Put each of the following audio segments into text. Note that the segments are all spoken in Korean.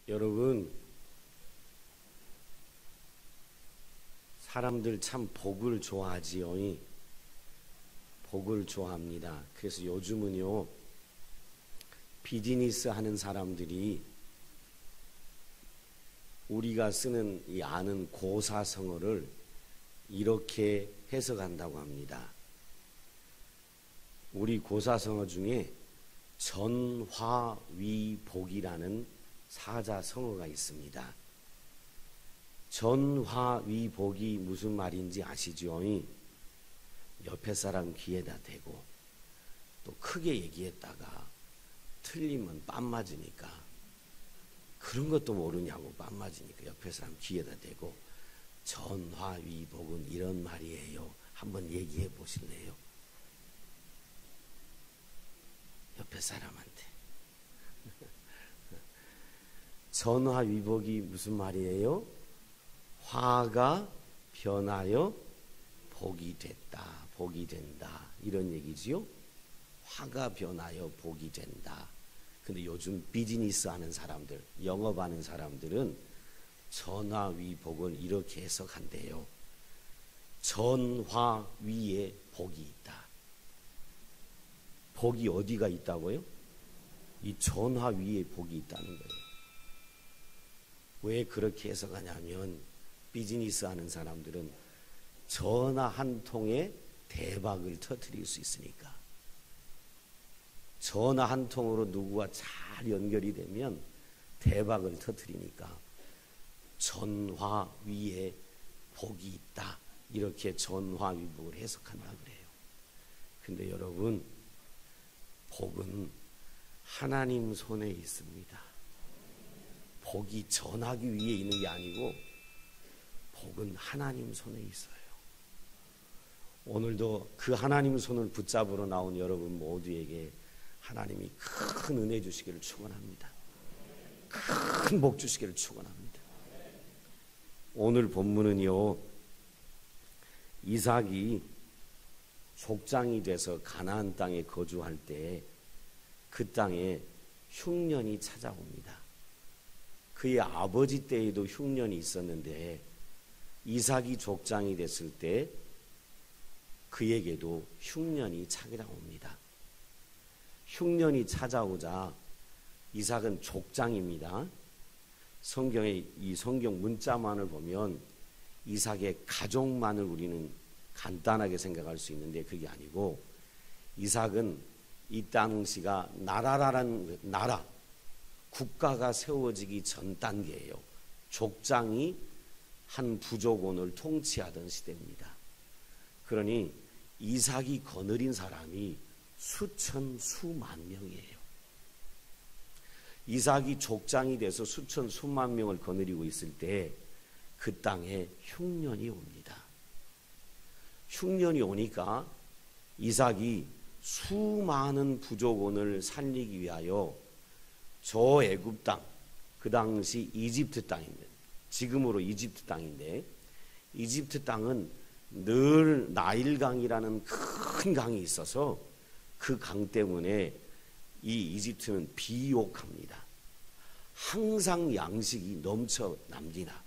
여러분, 사람들 참 복을 좋아하지요. 복을 좋아합니다. 그래서 요즘은요, 비즈니스 하는 사람들이 우리가 쓰는 이 아는 고사성어를 이렇게 해석한다고 합니다. 우리 고사성어 중에 전화위복이라는 사자성어가 있습니다. 전화위복이 무슨 말인지 아시죠? 옆에 사람 귀에다 대고 또 크게 얘기했다가 틀리면 뺨 맞으니까, 그런 것도 모르냐고 뺨 맞으니까 옆에 사람 귀에다 대고 전화위복은 이런 말이에요. 한번 얘기해 보실래요? 옆에 사람한테. 전화위복이 무슨 말이에요? 화가 변하여 복이 됐다, 복이 된다, 이런 얘기지요. 화가 변하여 복이 된다. 근데 요즘 비즈니스 하는 사람들, 영업하는 사람들은 전화위복을 이렇게 해석한대요. 전화 위에 복이 있다. 복이 어디가 있다고요? 이 전화 위에 복이 있다는 거예요. 왜 그렇게 해석하냐면, 비즈니스 하는 사람들은 전화 한 통에 대박을 터뜨릴 수 있으니까. 전화 한 통으로 누구와 잘 연결이 되면 대박을 터뜨리니까 전화 위에 복이 있다, 이렇게 전화위복을 해석한다 그래요. 근데 여러분, 복은 하나님 손에 있습니다. 복이 전하기 위해 있는 게 아니고 복은 하나님 손에 있어요. 오늘도 그 하나님 손을 붙잡으러 나온 여러분 모두에게 하나님이 큰 은혜 주시기를 축원합니다. 큰 복 주시기를 축원합니다. 오늘 본문은요, 이삭이 족장이 돼서 가나안 땅에 거주할 때 그 땅에 흉년이 찾아옵니다. 그의 아버지 때에도 흉년이 있었는데 이삭이 족장이 됐을 때 그에게도 흉년이 찾아옵니다. 흉년이 찾아오자 이삭은 족장입니다. 성경의 이 성경 문자만을 보면 이삭의 가족만을 우리는 간단하게 생각할 수 있는데 그게 아니고, 이삭은 이 당시가 나라라는 나라, 국가가 세워지기 전 단계예요. 족장이 한 부족원을 통치하던 시대입니다. 그러니 이삭이 거느린 사람이 수천 수만 명이에요. 이삭이 족장이 돼서 수천 수만 명을 거느리고 있을 때 그 땅에 흉년이 옵니다. 흉년이 오니까 이삭이 수많은 부족원을 살리기 위하여 저 애굽 땅, 그 당시 이집트 땅입니다. 지금으로 이집트 땅인데, 이집트 땅은 늘 나일강이라는 큰 강이 있어서 그 강 때문에 이 이집트는 비옥합니다. 항상 양식이 넘쳐 납니다.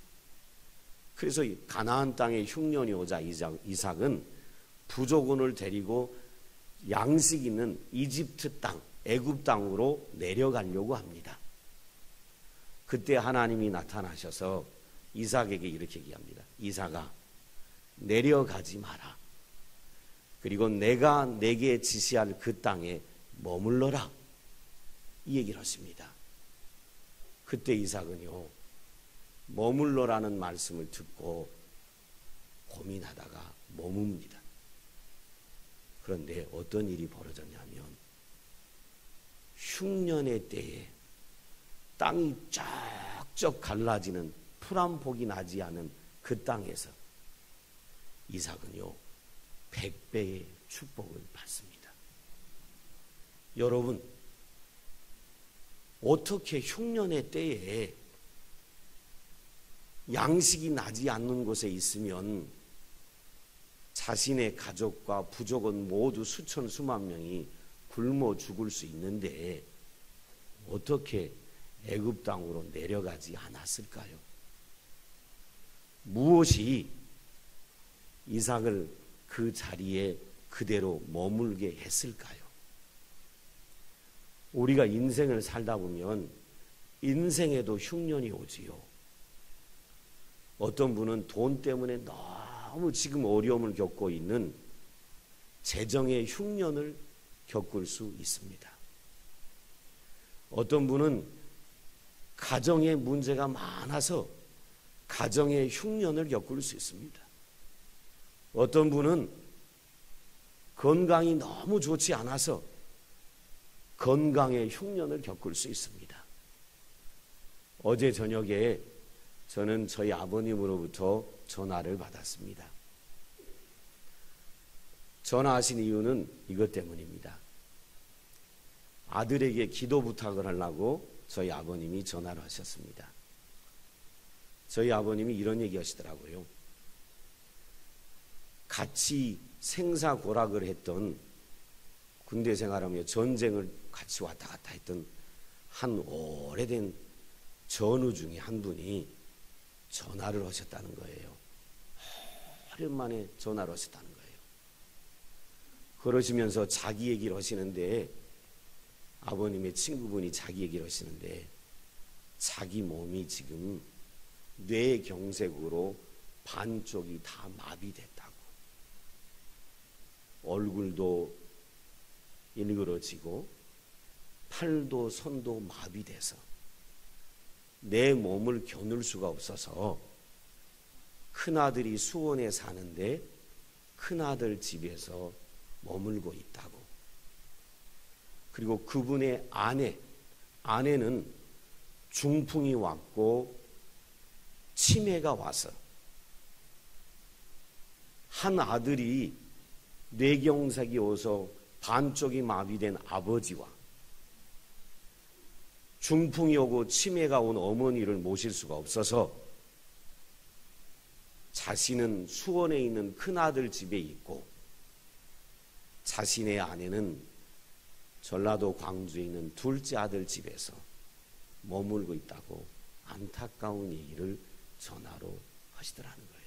그래서 가나안 땅에 흉년이 오자 이삭은 부족원을 데리고 양식 있는 이집트 땅, 애굽 땅으로 내려가려고 합니다. 그때 하나님이 나타나셔서 이삭에게 이렇게 얘기합니다. 이삭아, 내려가지 마라. 그리고 내가 내게 지시할 그 땅에 머물러라. 이 얘기를 하십니다. 그때 이삭은요, 머물러라는 말씀을 듣고 고민하다가 머뭅니다. 그런데 어떤 일이 벌어졌냐면, 흉년의 때에 땅이 쩍쩍 갈라지는 풀 한 폭이 나지 않은 그 땅에서 이삭은요 100배의 축복을 받습니다. 여러분, 어떻게 흉년의 때에 양식이 나지 않는 곳에 있으면 자신의 가족과 부족은 모두 수천 수만 명이 굶어 죽을 수 있는데 어떻게 애굽 땅으로 내려가지 않았을까요? 무엇이 이삭을 그 자리에 그대로 머물게 했을까요? 우리가 인생을 살다 보면 인생에도 흉년이 오지요. 어떤 분은 돈 때문에 너무 지금 어려움을 겪고 있는 재정의 흉년을 겪을 수 있습니다. 어떤 분은 가정에 문제가 많아서 가정의 흉년을 겪을 수 있습니다. 어떤 분은 건강이 너무 좋지 않아서 건강의 흉년을 겪을 수 있습니다. 어제 저녁에 저는 저희 아버님으로부터 전화를 받았습니다. 전화하신 이유는 이것 때문입니다. 아들에게 기도 부탁을 하려고 저희 아버님이 전화를 하셨습니다. 저희 아버님이 이런 얘기 하시더라고요. 같이 생사고락을 했던, 군대 생활하며 전쟁을 같이 왔다 갔다 했던 한 오래된 전우 중에 한 분이 전화를 하셨다는 거예요. 오랜만에 전화를 하셨다는 거예요. 그러시면서 자기 얘기를 하시는데, 아버님의 친구분이 자기 얘기를 하시는데, 자기 몸이 지금 뇌경색으로 반쪽이 다 마비됐다고. 얼굴도 일그러지고 팔도 손도 마비돼서 내 몸을 겨눌 수가 없어서 큰아들이 수원에 사는데 큰아들 집에서 머물고 있다고. 그리고 그분의 아내는 중풍이 왔고 치매가 와서 한 아들이 뇌경색이 오서 반쪽이 마비된 아버지와 중풍이 오고 치매가 온 어머니를 모실 수가 없어서 자신은 수원에 있는 큰아들 집에 있고 자신의 아내는 전라도 광주에 있는 둘째 아들 집에서 머물고 있다고 안타까운 얘기를 전화로 하시더라는 거예요.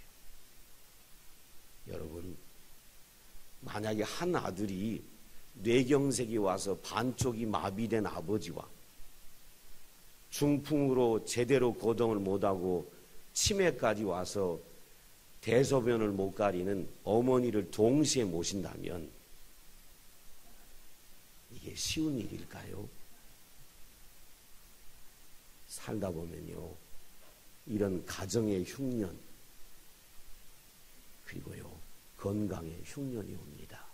여러분, 만약에 한 아들이 뇌경색이 와서 반쪽이 마비된 아버지와 중풍으로 제대로 거동을 못하고 치매까지 와서 대소변을 못 가리는 어머니를 동시에 모신다면 이게 쉬운 일일까요? 살다 보면요, 이런 가정의 흉년, 그리고요, 건강의 흉년이 옵니다.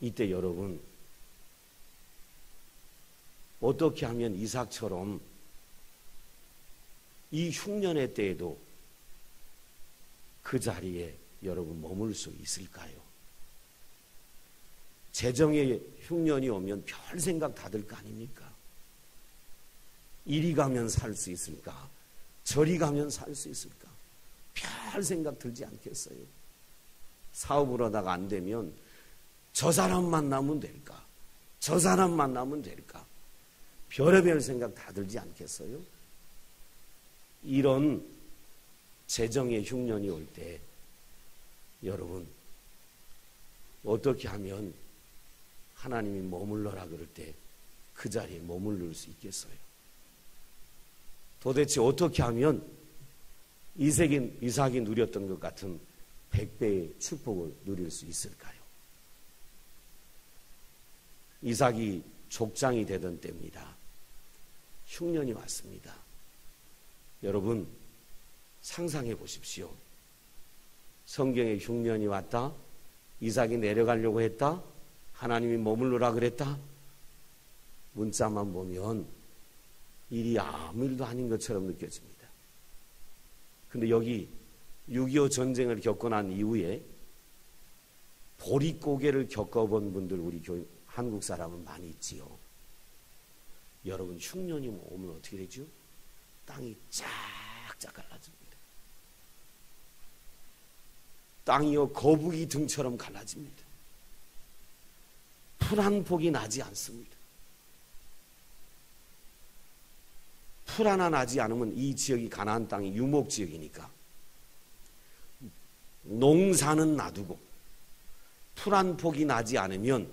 이때 여러분, 어떻게 하면 이삭처럼 이 흉년의 때에도 그 자리에 여러분 머물 수 있을까요? 재정의 흉년이 오면 별 생각 다 들 거 아닙니까? 이리 가면 살 수 있을까? 저리 가면 살 수 있을까? 별 생각 들지 않겠어요? 사업을 하다가 안 되면 저 사람 만나면 될까? 저 사람 만나면 될까? 별의별 생각 다 들지 않겠어요? 이런 재정의 흉년이 올 때 여러분 어떻게 하면 하나님이 머물러라 그럴 때 그 자리에 머무를 수 있겠어요? 도대체 어떻게 하면 이삭이 누렸던 것 같은 100배의 축복을 누릴 수 있을까요? 이삭이 족장이 되던 때입니다. 흉년이 왔습니다. 여러분 상상해 보십시오. 성경에 흉년이 왔다. 이삭이 내려가려고 했다. 하나님이 머물러라 그랬다. 문자만 보면 일이 아무 일도 아닌 것처럼 느껴집니다. 근데 여기 6.25 전쟁을 겪고 난 이후에 보릿고개를 겪어본 분들 우리 한국 사람은 많이 있지요. 여러분 흉년이 오면 어떻게 되죠? 땅이 쫙쫙 갈라집니다. 땅이요 거북이 등처럼 갈라집니다. 풀 한 폭이 나지 않습니다. 풀 하나 나지 않으면 이 지역이 가나안 땅이 유목지역이니까 농사는 놔두고 풀 한 폭이 나지 않으면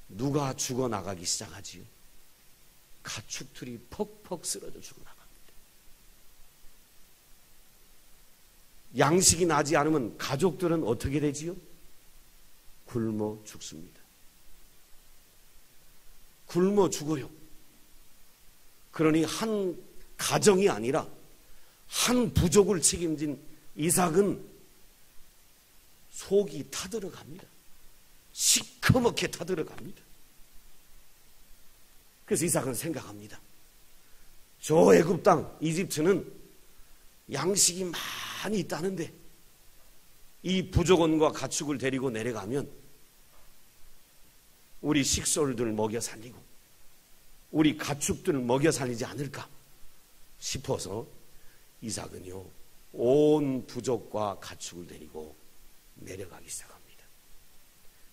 누가 죽어나가기 시작하지요? 가축들이 퍽퍽 쓰러져 죽어나갑니다. 양식이 나지 않으면 가족들은 어떻게 되지요? 굶어 죽습니다. 굶어 죽어요. 그러니 한 가정이 아니라 한 부족을 책임진 이삭은 속이 타들어갑니다. 시커멓게 타들어갑니다. 그래서 이삭은 생각합니다. 저 애굽 땅 이집트는 양식이 많이 있다는데 이 부족원과 가축을 데리고 내려가면 우리 식솔들 먹여 살리고 우리 가축들을 먹여 살리지 않을까 싶어서 이삭은요 온 부족과 가축을 데리고 내려가기 시작합니다.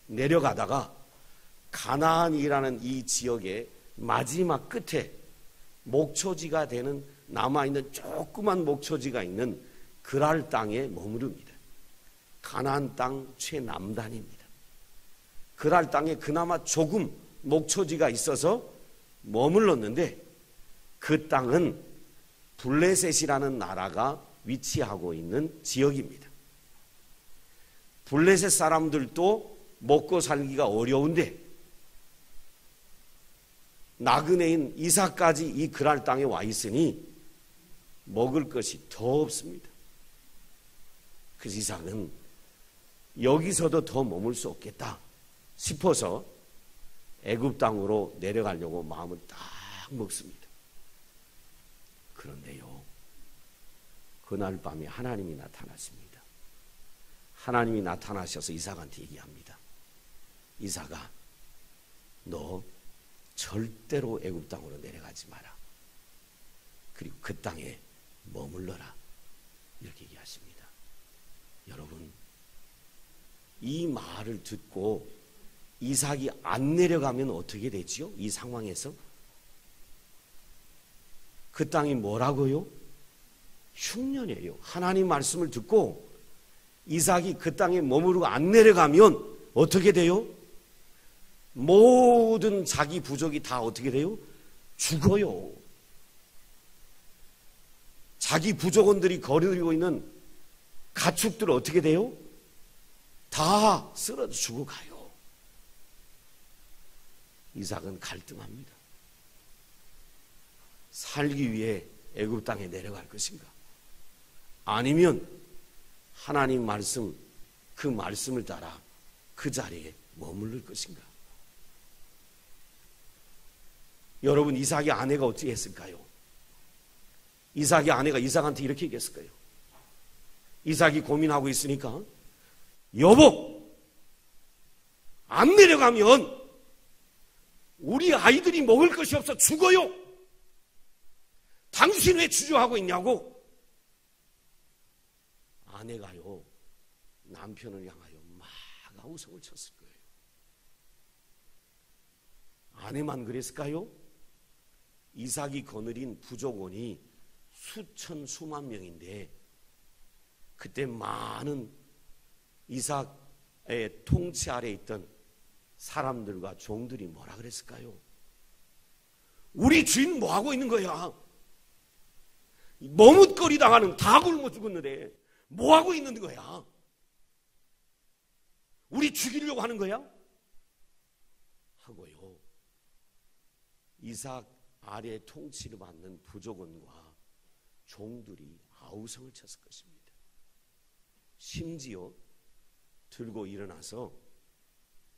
내려가다가 가나안이라는 이 지역의 마지막 끝에 목초지가 되는 남아있는 조그만 목초지가 있는 그랄 땅에 머무릅니다. 가나안 땅 최남단입니다. 그랄 땅에 그나마 조금 목초지가 있어서 머물렀는데 그 땅은 블레셋이라는 나라가 위치하고 있는 지역입니다. 블레셋 사람들도 먹고 살기가 어려운데 나그네인 이삭까지 이 그랄 땅에 와 있으니 먹을 것이 더 없습니다. 그래서 이삭은 여기서도 더 머물 수 없겠다 싶어서 애굽 땅으로 내려가려고 마음을 딱 먹습니다. 그런데요, 그날 밤에 하나님이 나타났습니다. 하나님이 나타나셔서 이삭한테 얘기합니다. 이삭아, 너 절대로 애굽 땅으로 내려가지 마라. 그리고 그 땅에 머물러라. 이렇게 얘기하십니다. 여러분, 이 말을 듣고 이삭이 안 내려가면 어떻게 되지요? 이 상황에서 그 땅이 뭐라고요? 흉년이에요. 하나님 말씀을 듣고 이삭이 그 땅에 머무르고 안 내려가면 어떻게 돼요? 모든 자기 부족이 다 어떻게 돼요? 죽어요. 자기 부족원들이 거느리고 있는 가축들 어떻게 돼요? 다 쓰러져 죽어가요. 이삭은 갈등합니다. 살기 위해 애굽 땅에 내려갈 것인가? 아니면 하나님 말씀, 그 말씀을 따라 그 자리에 머무를 것인가? 여러분, 이삭의 아내가 어찌 했을까요? 이삭의 아내가 이삭한테 이렇게 얘기했을 거예요. 이삭이 고민하고 있으니까, 여보, 안 내려가면 우리 아이들이 먹을 것이 없어 죽어요. 당신 왜 주저하고 있냐고. 아내가요, 남편을 향하여 막 아우성을 쳤을 거예요. 아내만 그랬을까요? 이삭이 거느린 부족원이 수천 수만 명인데 그때 많은 이삭의 통치 아래 있던 사람들과 종들이 뭐라 그랬을까요? 우리 주인 뭐하고 있는 거야? 머뭇거리다가는 다 굶어 죽었는데 뭐하고 있는 거야? 우리 죽이려고 하는 거야? 하고요, 이삭 아래 통치를 받는 부족원과 종들이 아우성을 쳤을 것입니다. 심지어 들고 일어나서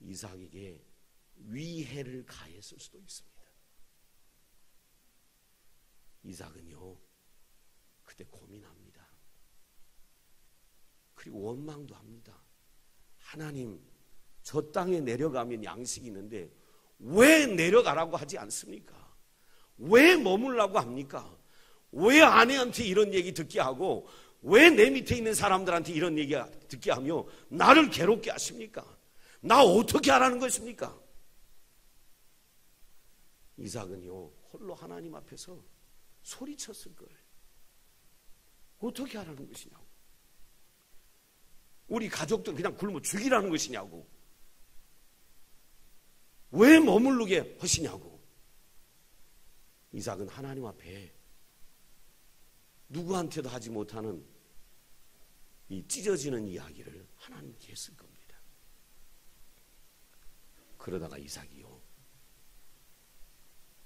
이삭에게 위해를 가했을 수도 있습니다. 이삭은요, 그때 고민합니다. 그리고 원망도 합니다. 하나님, 저 땅에 내려가면 양식이 있는데 왜 내려가라고 하지 않습니까? 왜 머물라고 합니까? 왜 아내한테 이런 얘기 듣게 하고 왜 내 밑에 있는 사람들한테 이런 얘기 듣게 하며 나를 괴롭게 하십니까? 나 어떻게 하라는 것입니까? 이삭은요, 홀로 하나님 앞에서 소리쳤을 거예요. 어떻게 하라는 것이냐고. 우리 가족들 그냥 굶어 죽이라는 것이냐고. 왜 머무르게 하시냐고. 이삭은 하나님 앞에 누구한테도 하지 못하는 이 찢어지는 이야기를 하나님께 했을 겁니다. 그러다가 이삭이요,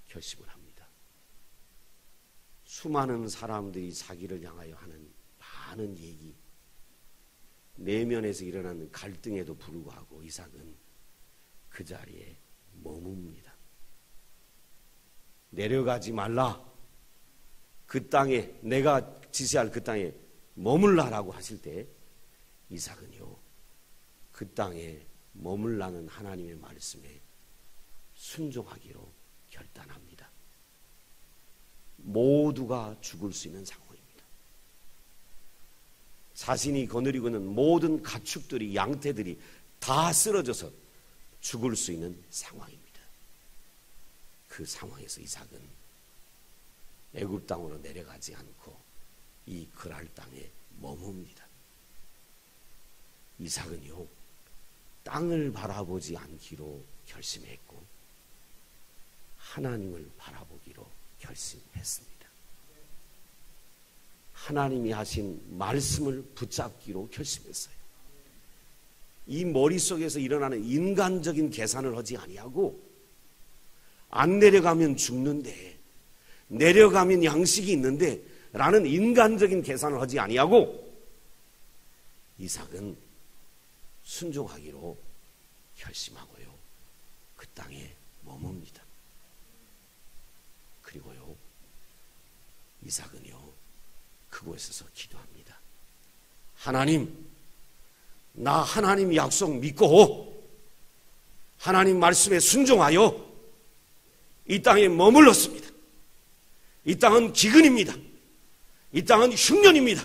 결심을 합니다. 수많은 사람들이 자기를 향하여 하는 많은 얘기, 내면에서 일어나는 갈등에도 불구하고 이삭은 그 자리에 머뭅니다. 내려가지 말라. 그 땅에, 내가 지시할 그 땅에 머물라라고 하실 때 이삭은요, 그 땅에 머물라는 하나님의 말씀에 순종하기로 결단합니다. 모두가 죽을 수 있는 상황입니다. 자신이 거느리고 있는 모든 가축들이, 양떼들이 다 쓰러져서 죽을 수 있는 상황입니다. 그 상황에서 이삭은 애굽 땅으로 내려가지 않고 이 그랄 땅에 머뭅니다. 이삭은요, 땅을 바라보지 않기로 결심했고 하나님을 바라보기로 결심했습니다. 하나님이 하신 말씀을 붙잡기로 결심했어요. 이 머릿속에서 일어나는 인간적인 계산을 하지 아니하고, 안 내려가면 죽는데, 내려가면 양식이 있는데 라는 인간적인 계산을 하지 아니하고 이삭은 순종하기로 결심하고요, 그 땅에 머뭅니다. 그리고요, 이삭은요, 그곳에서 기도합니다. 하나님, 나 하나님 약속 믿고 하나님 말씀에 순종하여 이 땅에 머물렀습니다. 이 땅은 기근입니다. 이 땅은 흉년입니다.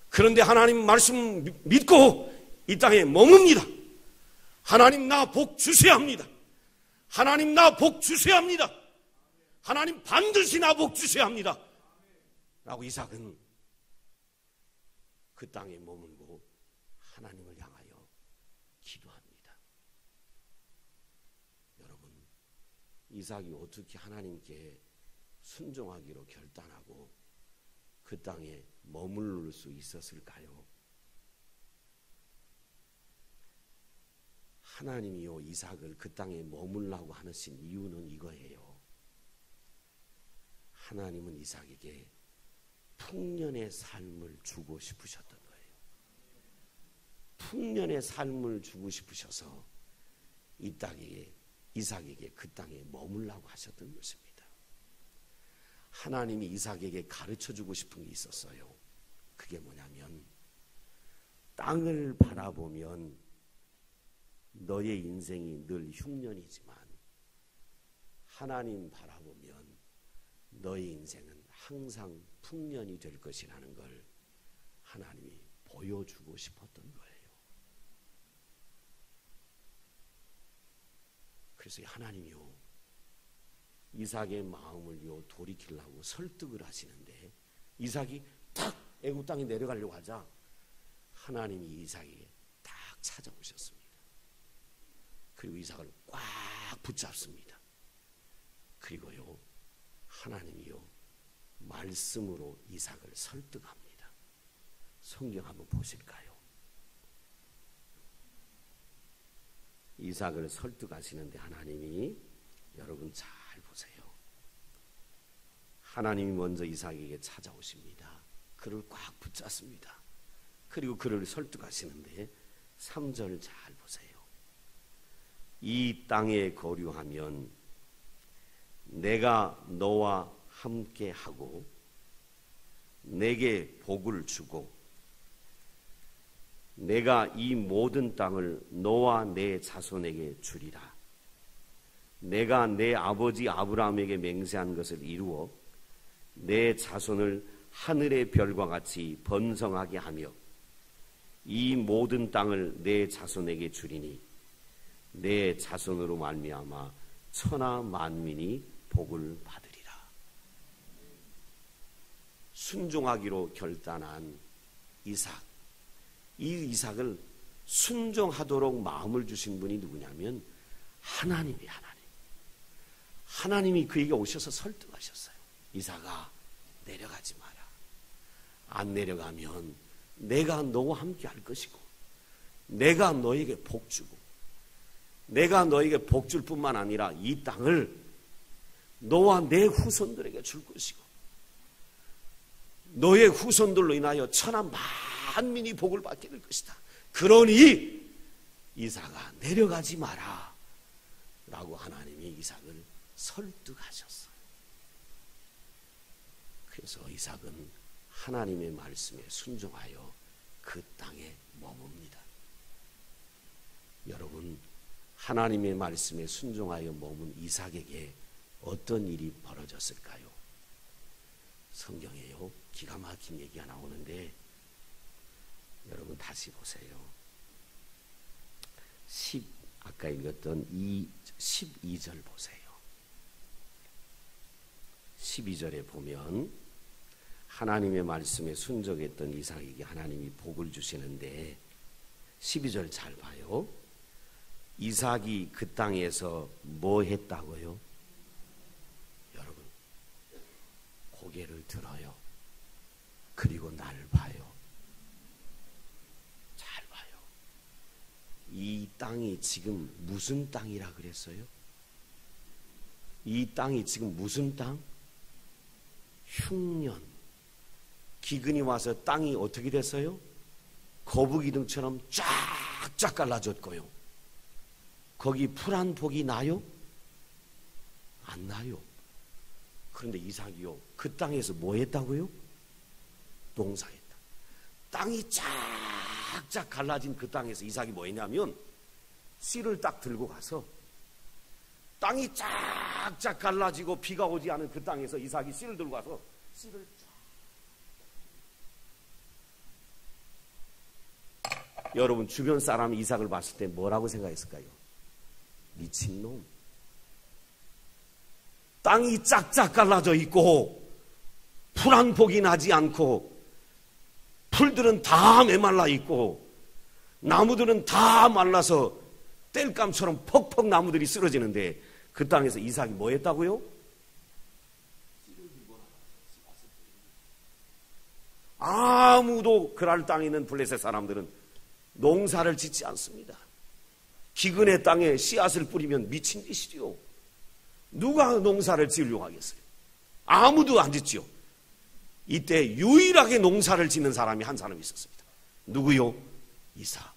그런데 하나님 말씀 믿고 이 땅에 머뭅니다. 하나님, 나 복 주셔야 합니다. 하나님, 나 복 주셔야 합니다. 하나님, 반드시 나 복 주셔야 합니다. 라고 이삭은 그 땅에 머물고 하나님을 향하여 기도합니다. 여러분, 이삭이 어떻게 하나님께 순종하기로 결단하고 그 땅에 머무를 수 있었을까요? 하나님이요, 이삭을 그 땅에 머물라고 하신 이유는 이거예요. 하나님은 이삭에게 풍년의 삶을 주고 싶으셨던 거예요. 풍년의 삶을 주고 싶으셔서 이 땅에, 이삭에게 그 땅에 머물라고 하셨던 것입니다. 하나님이 이삭에게 가르쳐주고 싶은 게 있었어요. 그게 뭐냐면, 땅을 바라보면 너의 인생이 늘 흉년이지만 하나님 바라보면 너의 인생은 항상 풍년이 될 것이라는 걸 하나님이 보여주고 싶었던 거예요. 그래서 하나님이요, 이삭의 마음을요 돌이키려고 설득을 하시는데, 이삭이 딱 애굽 땅에 내려가려고 하자 하나님이 이삭에게 딱 찾아오셨습니다. 그리고 이삭을 꽉 붙잡습니다. 그리고요, 하나님이요 말씀으로 이삭을 설득합니다. 성경 한번 보실까요? 이삭을 설득하시는데 하나님이, 여러분 잘 보세요. 하나님이 먼저 이삭에게 찾아오십니다. 그를 꽉 붙잡습니다. 그리고 그를 설득하시는데 3절 잘 보세요. 이 땅에 거류하면 내가 너와 함께 하고 내게 복을 주고 내가 이 모든 땅을 너와 내 자손에게 주리라. 내가 내 아버지 아브라함에게 맹세한 것을 이루어 내 자손을 하늘의 별과 같이 번성하게 하며 이 모든 땅을 내 자손에게 주리니 내 자손으로 말미암아 천하 만민이 복을 받으리라. 순종하기로 결단한 이삭. 이 이삭을 순종하도록 마음을 주신 분이 누구냐면 하나님이 하나님이 그에게 오셔서 설득하셨어요. 이삭아, 내려가지 마라. 안 내려가면 내가 너와 함께 할 것이고 내가 너에게 복 주고 내가 너에게 복 줄 뿐만 아니라 이 땅을 너와 내 후손들에게 줄 것이고 너의 후손들로 인하여 천하 만민이 복을 받게 될 것이다. 그러니 이삭아, 내려가지 마라 라고 하나님이 이삭을 설득하셨어요. 그래서 이삭은 하나님의 말씀에 순종하여 그 땅에 머뭅니다. 여러분, 하나님의 말씀에 순종하여 머문 이삭에게 어떤 일이 벌어졌을까요? 성경에요, 기가 막힌 얘기가 나오는데 여러분 다시 보세요. 아까 읽었던 12절 보세요. 12절에 보면 하나님의 말씀에 순종했던 이삭에게 하나님이 복을 주시는데 12절 잘 봐요. 이삭이 그 땅에서 뭐 했다고요? 여러분, 고개를 들어요. 그리고 날 봐요. 잘 봐요. 이 땅이 지금 무슨 땅이라 그랬어요? 이 땅이 지금 무슨 땅? 흉년. 기근이 와서 땅이 어떻게 됐어요? 거북이등처럼 쫙쫙 갈라졌고요. 거기 풀 한 폭이 나요? 안 나요. 그런데 이삭이요, 그 땅에서 뭐 했다고요? 농사했다. 땅이 쫙쫙 갈라진 그 땅에서 이삭이 뭐 했냐면 씨를 딱 들고 가서 땅이 쫙쫙 갈라지고 비가 오지 않은 그 땅에서 이삭이 씨를 들고 가서 씨를 쫙. 여러분, 주변 사람이 이삭을 봤을 때 뭐라고 생각했을까요? 미친놈. 땅이 짝짝 갈라져 있고 풀 한 폭이 나지 않고 풀들은 다 메말라 있고 나무들은 다 말라서 땔감처럼 퍽퍽 나무들이 쓰러지는데 그 땅에서 이삭이 뭐 했다고요? 아무도 그랄 땅에 있는 블레셋 사람들은 농사를 짓지 않습니다. 기근의 땅에 씨앗을 뿌리면 미친 짓이지요. 누가 농사를 지으려고 하겠어요? 아무도 안 짓지요. 이때 유일하게 농사를 짓는 사람이 한 사람이 있었습니다. 누구요? 이삭.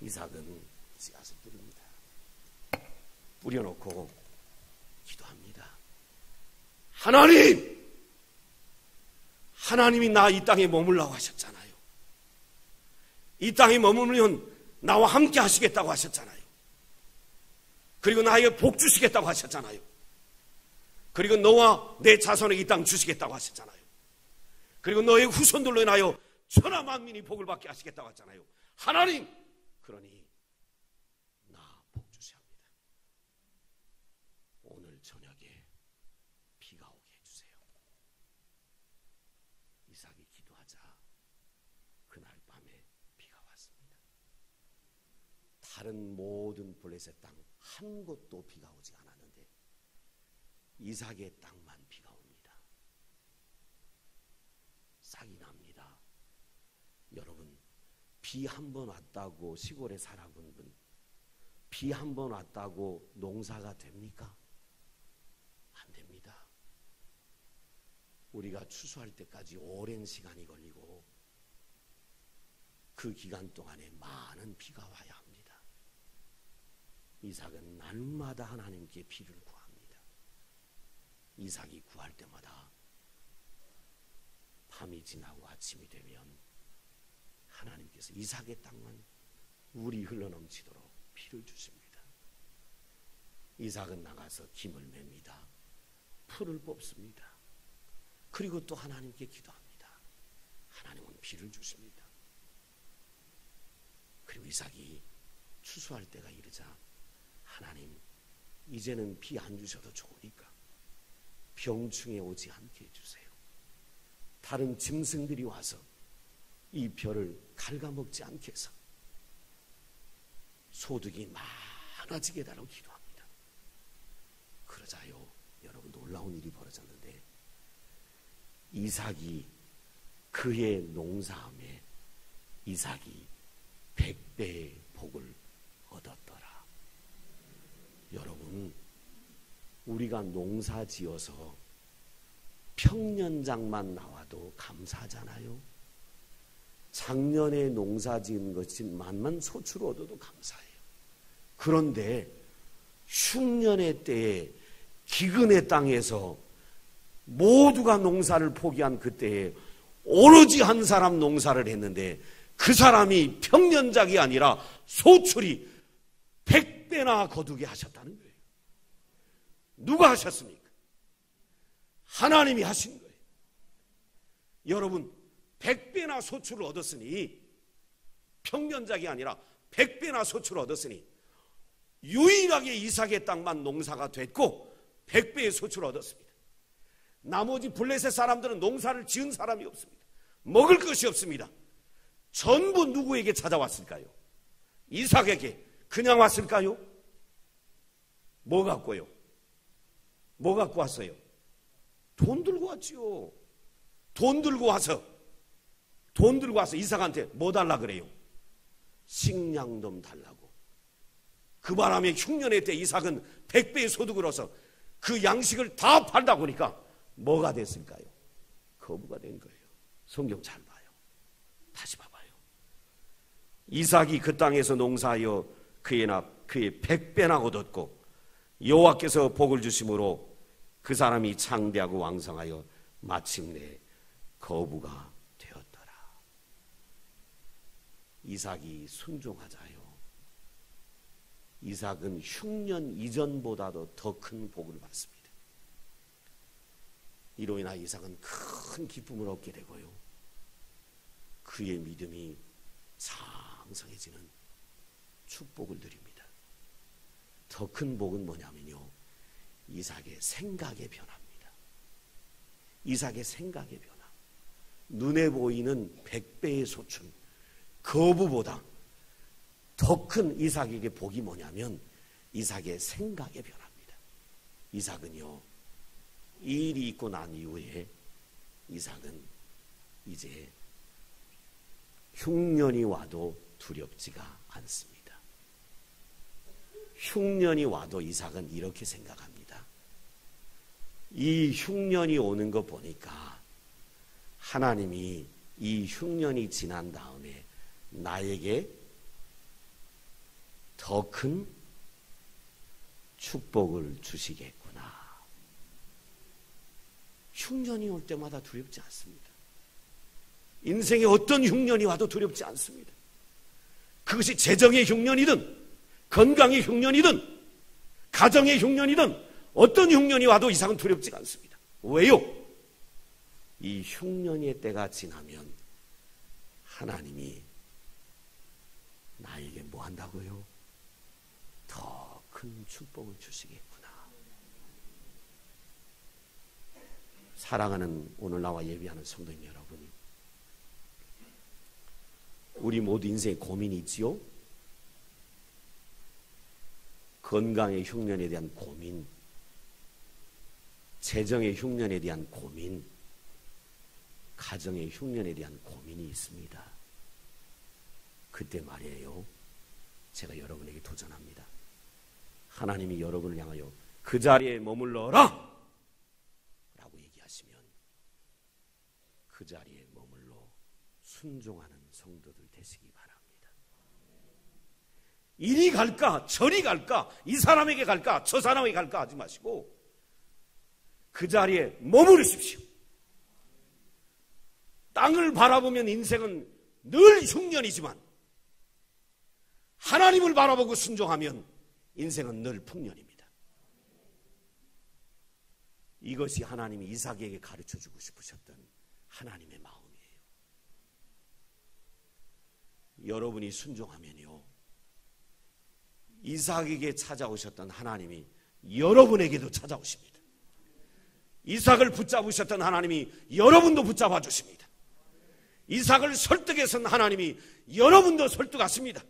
이삭은 씨앗을 뿌립니다. 뿌려놓고 기도합니다. 하나님이 나 이 땅에 머물라고 하셨잖아요. 이 땅에 머무르면 나와 함께 하시겠다고 하셨잖아요. 그리고 나에게 복 주시겠다고 하셨잖아요. 그리고 너와 내 자손에게 이 땅 주시겠다고 하셨잖아요. 그리고 너의 후손들로 인하여 천하 만민이 복을 받게 하시겠다고 하셨잖아요. 하나님, 그러니 나 복 주셔야 합니다. 오늘 저녁에 비가 오게 해주세요. 이삭이 기도하자 그날 밤에 비가 왔습니다. 다른 모든 블레셋 땅 한 곳도 비가 오지 않았는데 이삭의 땅만 비가 옵니다. 싹이 납니다. 여러분, 비 한 번 왔다고 시골에 살아본 분, 비 한 번 왔다고 농사가 됩니까? 안 됩니다. 우리가 추수할 때까지 오랜 시간이 걸리고 그 기간 동안에 많은 비가 와야 합니다. 이삭은 날마다 하나님께 비를 구합니다. 이삭이 구할 때마다 밤이 지나고 아침이 되면 하나님께서 이삭의 땅만 물이 흘러넘치도록 비를 주십니다. 이삭은 나가서 김을 맵니다. 풀을 뽑습니다. 그리고 또 하나님께 기도합니다. 하나님은 비를 주십니다. 그리고 이삭이 추수할 때가 이르자 하나님, 이제는 비 안 주셔도 좋으니까 병충해 오지 않게 해주세요. 다른 짐승들이 와서 이 벼를 갉아먹지 않게 해서 소득이 많아지게 해달라고 기도합니다. 그러자요, 여러분, 놀라운 일이 벌어졌는데 이삭이 그의 농사함에 이삭이 100배의 복을 얻었더라. 여러분, 우리가 농사 지어서 평년장만 나와도 감사하잖아요. 작년에 농사 지은 것만만 소출 얻어도 감사해요. 그런데 흉년의 때에 기근의 땅에서 모두가 농사를 포기한 그때에 오로지 한 사람 농사를 했는데 그 사람이 평년작이 아니라 소출이 100배나 거두게 하셨다는 거예요. 누가 하셨습니까? 하나님이 하신 거예요. 여러분, 100배나 소출을 얻었으니, 평년작이 아니라 100배나 소출을 얻었으니 유일하게 이삭의 땅만 농사가 됐고 100배의 소출을 얻었습니다. 나머지 블레셋 사람들은 농사를 지은 사람이 없습니다. 먹을 것이 없습니다. 전부 누구에게 찾아왔을까요? 이삭에게. 그냥 왔을까요? 뭐 갖고요? 뭐 갖고 왔어요? 돈 들고 왔지요. 돈 들고 와서 이삭한테 뭐 달라 그래요? 식량 좀 달라고. 그 바람에 흉년의 때 이삭은 100배의 소득을 얻어서 그 양식을 다 팔다 보니까 뭐가 됐을까요? 거부가 된 거예요. 성경 잘 봐요. 다시 봐봐요. 이삭이 그 땅에서 농사하여 그의 100배나 얻었고 여호와께서 복을 주심으로 그 사람이 창대하고 왕성하여 마침내 거부가 되었더라. 이삭이 순종하자요. 이삭은 흉년 이전보다도 더 큰 복을 받습니다. 이로 인하여 이삭은 큰 기쁨을 얻게 되고요, 그의 믿음이 상성해지는 축복을 누립니다. 더 큰 복은 뭐냐면요, 이삭의 생각의 변화입니다. 이삭의 생각의 변화. 눈에 보이는 100배의 소출, 거부보다 더 큰 이삭에게 복이 뭐냐면 이삭의 생각의 변화입니다. 이삭은요, 이 일이 있고 난 이후에 이삭은 이제 흉년이 와도 두렵지가 않습니다. 흉년이 와도 이삭은 이렇게 생각합니다. 이 흉년이 오는 거 보니까 하나님이 이 흉년이 지난 다음에 나에게 더 큰 축복을 주시겠구나. 흉년이 올 때마다 두렵지 않습니다. 인생에 어떤 흉년이 와도 두렵지 않습니다. 그것이 재정의 흉년이든 건강의 흉년이든 가정의 흉년이든 어떤 흉년이 와도 이삭은 두렵지가 않습니다. 왜요? 이 흉년의 때가 지나면 하나님이 나에게 뭐 한다고요? 더 큰 축복을 주시겠구나. 사랑하는 오늘 나와 예배하는 성도님 여러분, 우리 모두 인생에 고민이 있지요? 건강의 흉년에 대한 고민, 재정의 흉년에 대한 고민, 가정의 흉년에 대한 고민이 있습니다. 그때 말이에요, 제가 여러분에게 도전합니다. 하나님이 여러분을 향하여 그 자리에 머물러라 라고 얘기하시면 그 자리에 머물러 순종하는 성도들 되시기 바랍니다. 이리 갈까 저리 갈까, 이 사람에게 갈까 저 사람에게 갈까 하지 마시고 그 자리에 머무르십시오. 땅을 바라보면 인생은 늘 흉년이지만 하나님을 바라보고 순종하면 인생은 늘 풍년입니다. 이것이 하나님이 이삭에게 가르쳐주고 싶으셨던 하나님의 마음이에요. 여러분이 순종하면요, 이삭에게 찾아오셨던 하나님이 여러분에게도 찾아오십니다. 이삭을 붙잡으셨던 하나님이 여러분도 붙잡아 주십니다. 이삭을 설득해선 하나님이 여러분도 설득하십니다.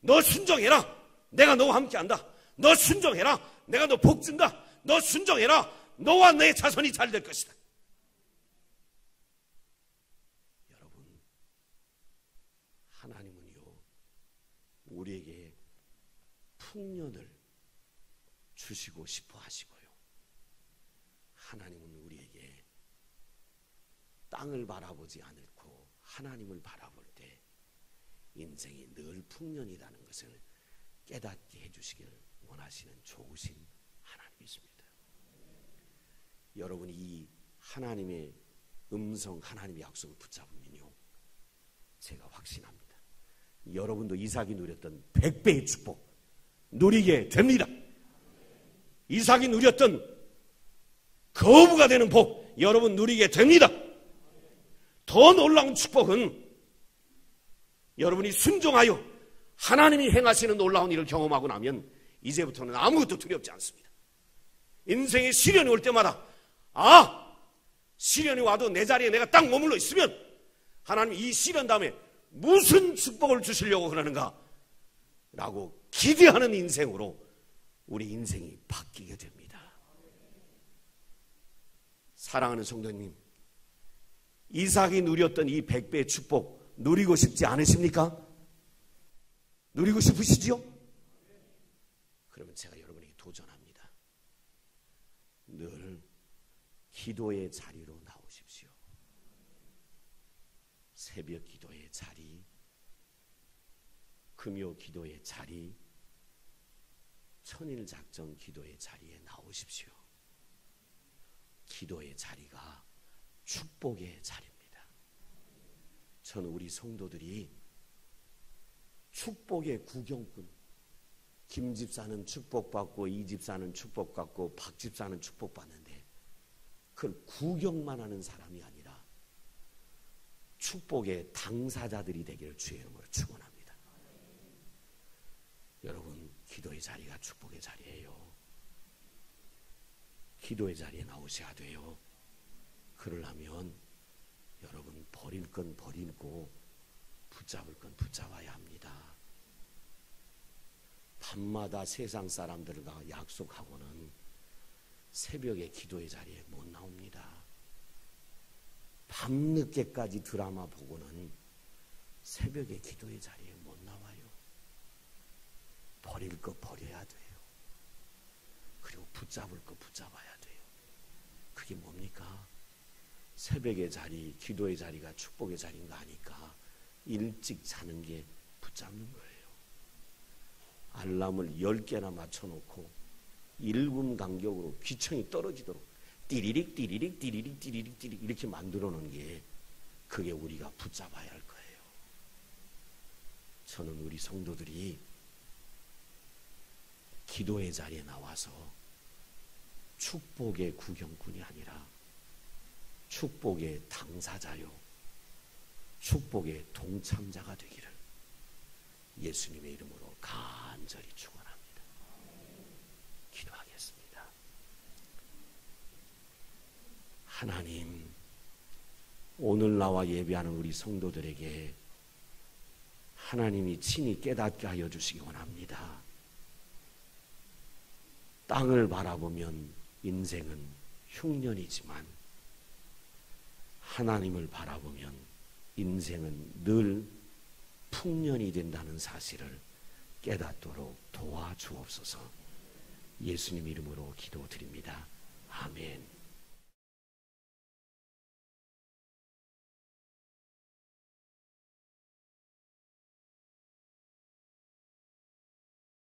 너 순종해라. 내가 너와 함께한다. 너 순종해라. 내가 너 복준다. 너 순종해라. 너와 내 자손이 잘 될 것이다. 여러분, 하나님은요, 우리에게 풍년을 주시고 싶어 하시고요, 하나님은 우리에게 땅을 바라보지 않고 하나님을 바라볼 때 인생이 늘 풍년이라는 것을 깨닫게 해주시길 원하시는 좋으신 하나님이십니다. 여러분이 이 하나님의 음성, 하나님의 약속을 붙잡으면요, 제가 확신합니다. 여러분도 이삭이 누렸던 100배의 축복 누리게 됩니다. 이삭이 누렸던 거부가 되는 복 여러분 누리게 됩니다. 더 놀라운 축복은 여러분이 순종하여 하나님이 행하시는 놀라운 일을 경험하고 나면 이제부터는 아무것도 두렵지 않습니다. 인생의 시련이 올 때마다 시련이 와도 내 자리에 내가 딱 머물러 있으면 하나님 이 시련 다음에 무슨 축복을 주시려고 그러는가 라고 기대하는 인생으로 우리 인생이 바뀌게 됩니다. 사랑하는 성도님, 이삭이 누렸던 이 100배의 축복 누리고 싶지 않으십니까? 누리고 싶으시지요? 그러면 제가 여러분에게 도전합니다. 늘 기도의 자리로 나오십시오. 새벽 기도의 자리, 금요 기도의 자리, 천일작전 기도의 자리에 나오십시오. 기도의 자리가 축복의 자리입니다. 저는 우리 성도들이 축복의 구경꾼, 김 집사는 축복받고 이 집사는 축복받고 박 집사는 축복받는데 그걸 구경만 하는 사람이 아니라 축복의 당사자들이 되기를 주의 이름으로 축원합니다. 여러분, 기도의 자리가 축복의 자리예요. 기도의 자리에 나오셔야 돼요. 그러려면 여러분 버릴 건 버리고 붙잡을 건 붙잡아야 합니다. 밤마다 세상 사람들과 약속하고는 새벽에 기도의 자리에 못 나옵니다. 밤늦게까지 드라마 보고는 새벽에 기도의 자리에 못 나와요. 버릴 거 버려야 돼요. 그리고 붙잡을 거 붙잡아야 돼요. 그게 뭡니까? 새벽의 자리, 기도의 자리가 축복의 자리인가 하니까 일찍 자는 게 붙잡는 거예요. 알람을 10개나 맞춰놓고 1분 간격으로 귀청이 떨어지도록 띠리릭 띠리릭 띠리릭 띠리릭 띠리릭 이렇게 만들어 놓은 게 그게 우리가 붙잡아야 할 거예요. 저는 우리 성도들이 기도의 자리에 나와서 축복의 구경꾼이 아니라 축복의 당사자요, 축복의 동참자가 되기를 예수님의 이름으로 간절히 축원합니다. 기도하겠습니다. 하나님, 오늘 나와 예배하는 우리 성도들에게 하나님이 친히 깨닫게 하여 주시기 원합니다. 땅을 바라보면 인생은 흉년이지만 하나님을 바라보면 인생은 늘 풍년이 된다는 사실을 깨닫도록 도와주옵소서. 예수님 이름으로 기도드립니다. 아멘.